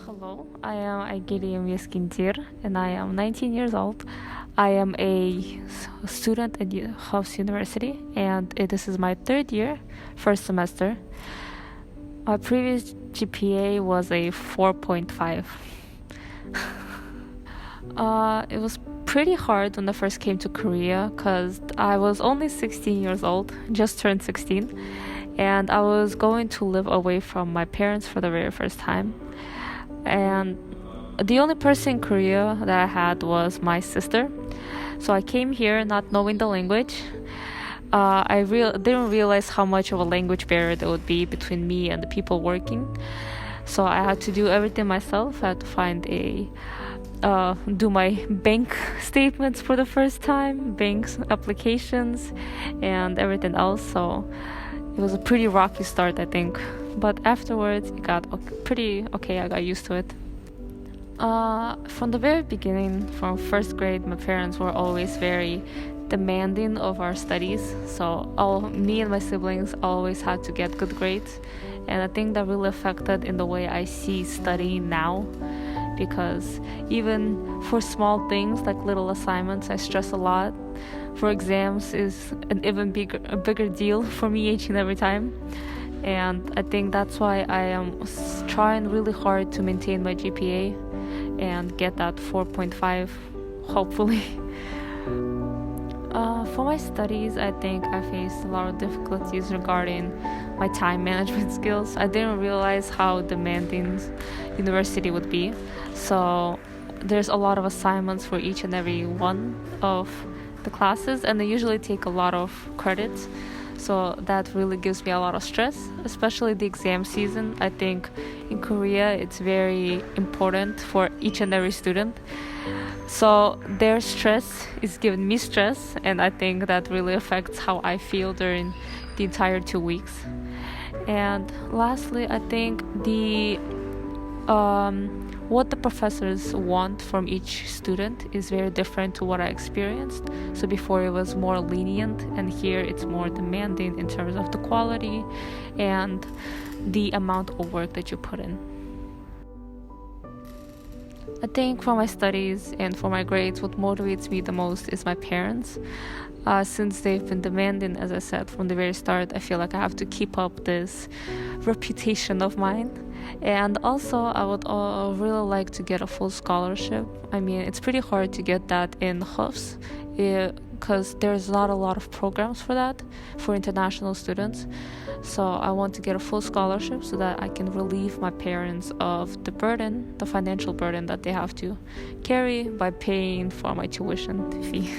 Hello, I am Aigiri Miskintir and I am 19 years old. I am a student at Hofstra University and this is my third year, first semester. My previous GPA was a 4.5. It was pretty hard when I first came to Korea because I was only 16 years old, just turned 16, and I was going to live away from my parents for the very first time. And the only person in Korea that I had was my sister. So I came here not knowing the language. I didn't realize how much of a language barrier there would be between me and the people working. So I had to do everything myself. I had to do my bank statements for the first time, bank applications, and everything else. So it was a pretty rocky start, I think. But afterwards, it got pretty okay. I got used to it. From the very beginning, from first grade, my parents were always very demanding of our studies. So me and my siblings always had to get good grades. And I think that really affected in the way I see studying now. Because even for small things like little assignments, I stress a lot. For exams is an even bigger deal for me each and every time. And I think that's why I am trying really hard to maintain my GPA and get that 4.5, hopefully. For my studies, I think I faced a lot of difficulties regarding my time management skills. I didn't realize how demanding university would be. So there's a lot of assignments for each and every one of the classes, and they usually take a lot of credits. So that really gives me a lot of stress, especially the exam season. I think in Korea it's very important for each and every student. So their stress is giving me stress, and I think that really affects how I feel during the entire 2 weeks. And lastly, I think what the professors want from each student is very different to what I experienced. So before it was more lenient, and here it's more demanding in terms of the quality and the amount of work that you put in. I think for my studies and for my grades, what motivates me the most is my parents. Since they've been demanding, as I said, from the very start, I feel like I have to keep up this reputation of mine. And also, I would really like to get a full scholarship. I mean, it's pretty hard to get that in Hofs because there's not a lot of programs for that, for international students. So I want to get a full scholarship so that I can relieve my parents of the burden, the financial burden that they have to carry by paying for my tuition fee.